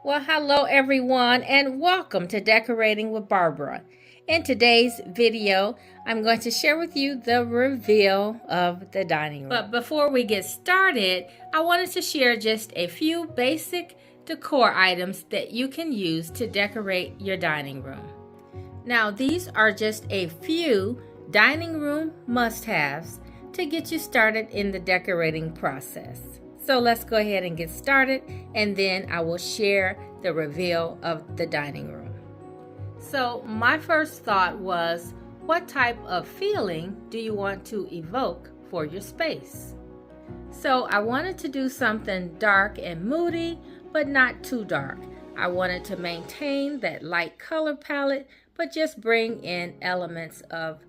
Well, hello everyone and welcome to Decorating with Barbara. In today's video, I'm going to share with you the reveal of the dining room. But before we get started, I wanted to share just a few basic decor items that you can use to decorate your dining room. Now, these are just a few dining room must-haves to get you started in the decorating process. So let's go ahead and get started, and then I will share the reveal of the dining room. So my first thought was, what type of feeling do you want to evoke for your space? So I wanted to do something dark and moody, but not too dark. I wanted to maintain that light color palette, but just bring in elements of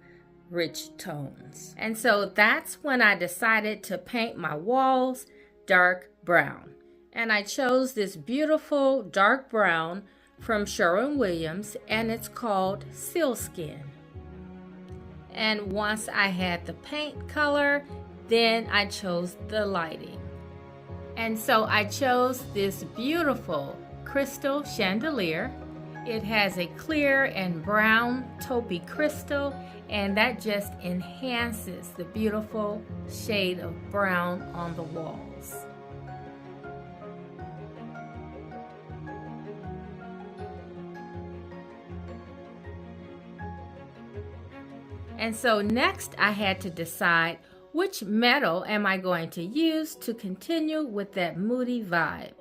rich tones. And so that's when I decided to paint my walls dark brown. And I chose this beautiful dark brown from Sherwin-Williams, and it's called Sealskin. And once I had the paint color, then I chose the lighting. And so I chose this beautiful crystal chandelier. It has a clear and brown taupey crystal, and that just enhances the beautiful shade of brown on the walls. And so next I had to decide which metal am I going to use to continue with that moody vibe.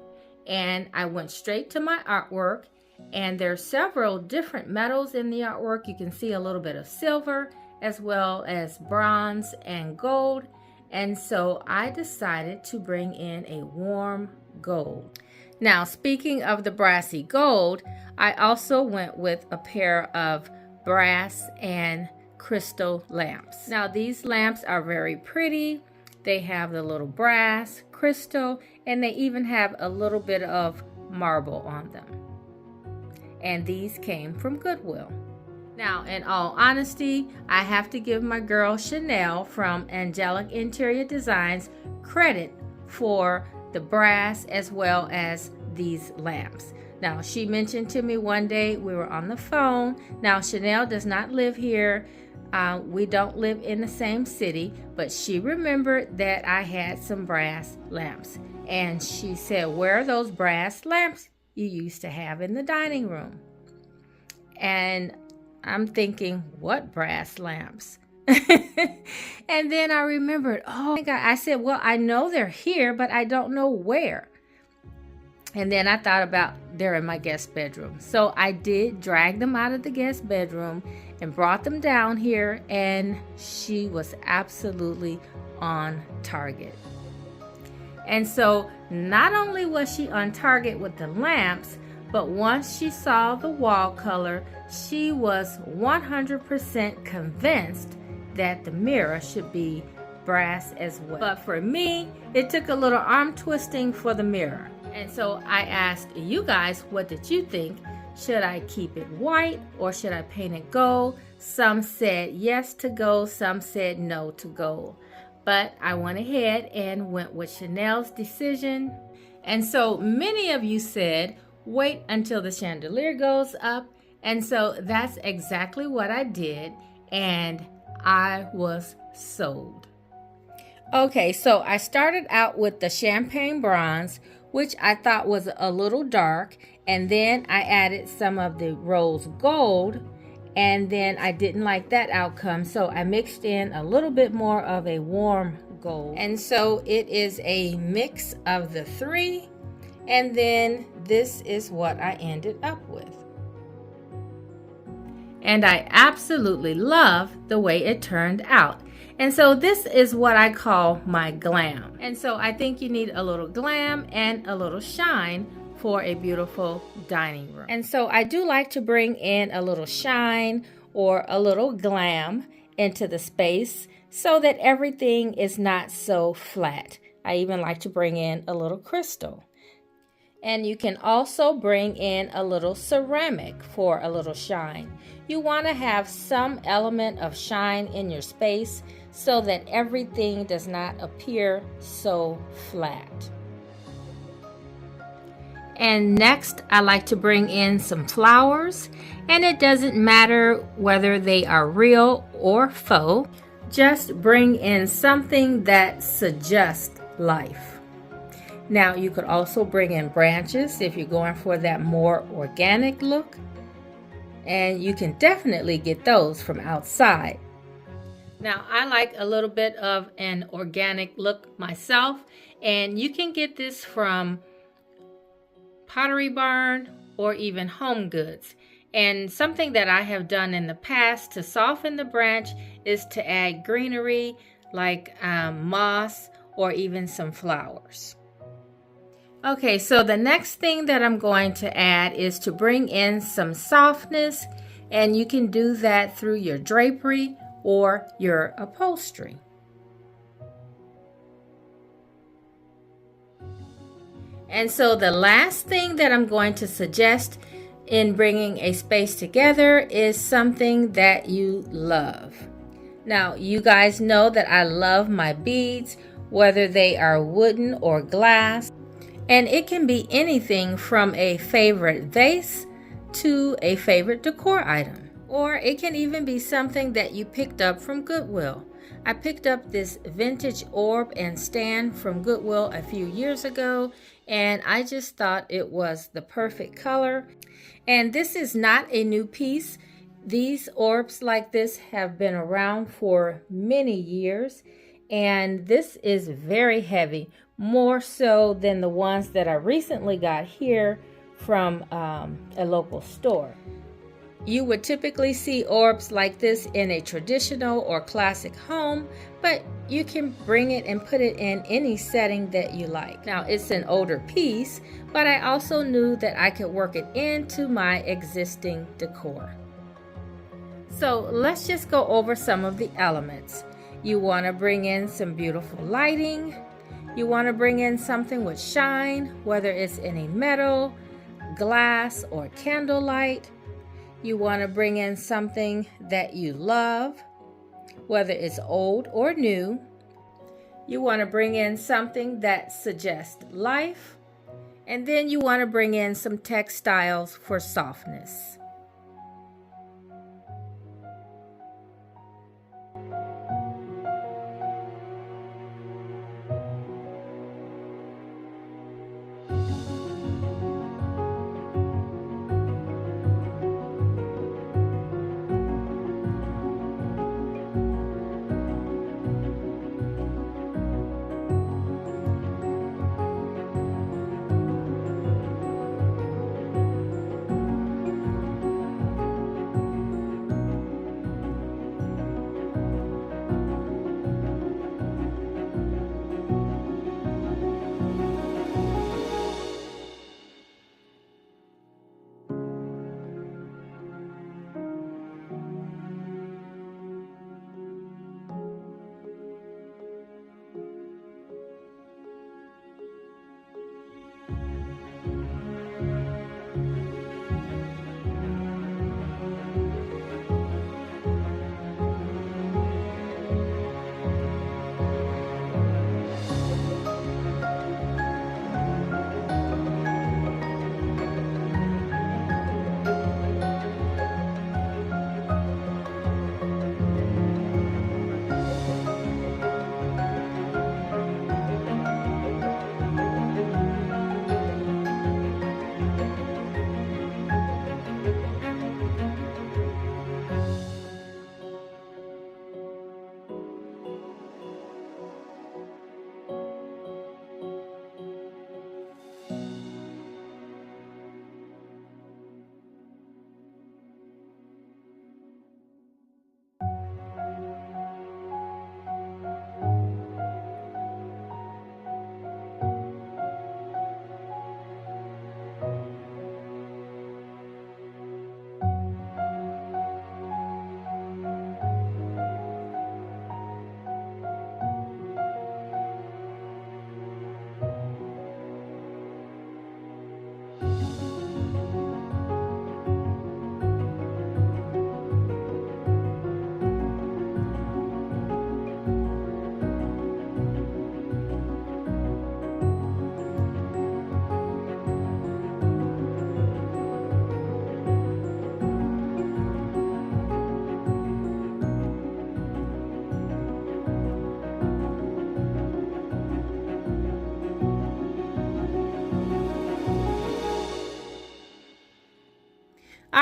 And I went straight to my artwork, and there's several different metals in the artwork. You can see a little bit of silver as well as bronze and gold. And so I decided to bring in a warm gold. Now, speaking of the brassy gold, I also went with a pair of brass and crystal lamps. Now, these lamps are very pretty. They have the little brass, crystal, and they even have a little bit of marble on them. And these came from Goodwill. Now, in all honesty, I have to give my girl Chanel from Angelic Interior Designs credit for the brass as well as these lamps. Now, she mentioned to me one day, we were on the phone. Now, Chanel does not live here. We don't live in the same city, but she remembered that I had some brass lamps. And she said, "Where are those brass lamps you used to have in the dining room?" And I'm thinking, what brass lamps? And then I remembered, oh my God, I said, well, I know they're here, but I don't know where. And then I thought about they're in my guest bedroom. So I did drag them out of the guest bedroom and brought them down here, and she was absolutely on target. And so not only was she on target with the lamps, but once she saw the wall color, she was 100% convinced that the mirror should be brass as well. But for me, it took a little arm twisting for the mirror. And so I asked you guys, what did you think? Should I keep it white or should I paint it gold? Some said yes to gold, some said no to gold. But I went ahead and went with Chanel's decision. And so many of you said, wait until the chandelier goes up. And so that's exactly what I did, and I was sold. Okay, so I started out with the champagne bronze, which I thought was a little dark, and then I added some of the rose gold, and then I didn't like that outcome, so I mixed in a little bit more of a warm gold. And so it is a mix of the three, and then this is what I ended up with. And I absolutely love the way it turned out. And so this is what I call my glam. And so I think you need a little glam and a little shine for a beautiful dining room. And so I do like to bring in a little shine or a little glam into the space so that everything is not so flat. I even like to bring in a little crystal. And you can also bring in a little ceramic for a little shine. You want to have some element of shine in your space so that everything does not appear so flat. And next, I like to bring in some flowers, and it doesn't matter whether they are real or faux. Just bring in something that suggests life. Now, you could also bring in branches if you're going for that more organic look, and you can definitely get those from outside. Now, I like a little bit of an organic look myself, and you can get this from Pottery Barn or even Home Goods. And something that I have done in the past to soften the branch is to add greenery like moss or even some flowers. Okay, so the next thing that I'm going to add is to bring in some softness, and you can do that through your drapery or your upholstery. And so the last thing that I'm going to suggest in bringing a space together is something that you love. Now, you guys know that I love my beads, whether they are wooden or glass. And it can be anything from a favorite vase to a favorite decor item. Or it can even be something that you picked up from Goodwill. I picked up this vintage orb and stand from Goodwill a few years ago, and I just thought it was the perfect color. And this is not a new piece. These orbs like this have been around for many years, and this is very heavy, more so than the ones that I recently got here from a local store. You would typically see orbs like this in a traditional or classic home, but you can bring it and put it in any setting that you like. Now, it's an older piece, but I also knew that I could work it into my existing decor. So let's just go over some of the elements. You want to bring in some beautiful lighting. You want to bring in something with shine, whether it's in a metal, glass, or candlelight. You want to bring in something that you love, whether it's old or new. You want to bring in something that suggests life. And then you want to bring in some textiles for softness.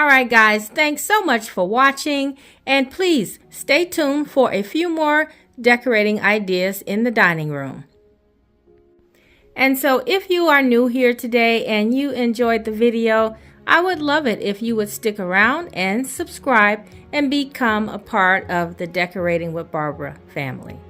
All right, guys, thanks so much for watching, and please stay tuned for a few more decorating ideas in the dining room. And so if you are new here today and you enjoyed the video, I would love it if you would stick around and subscribe and become a part of the Decorating with Barbara family.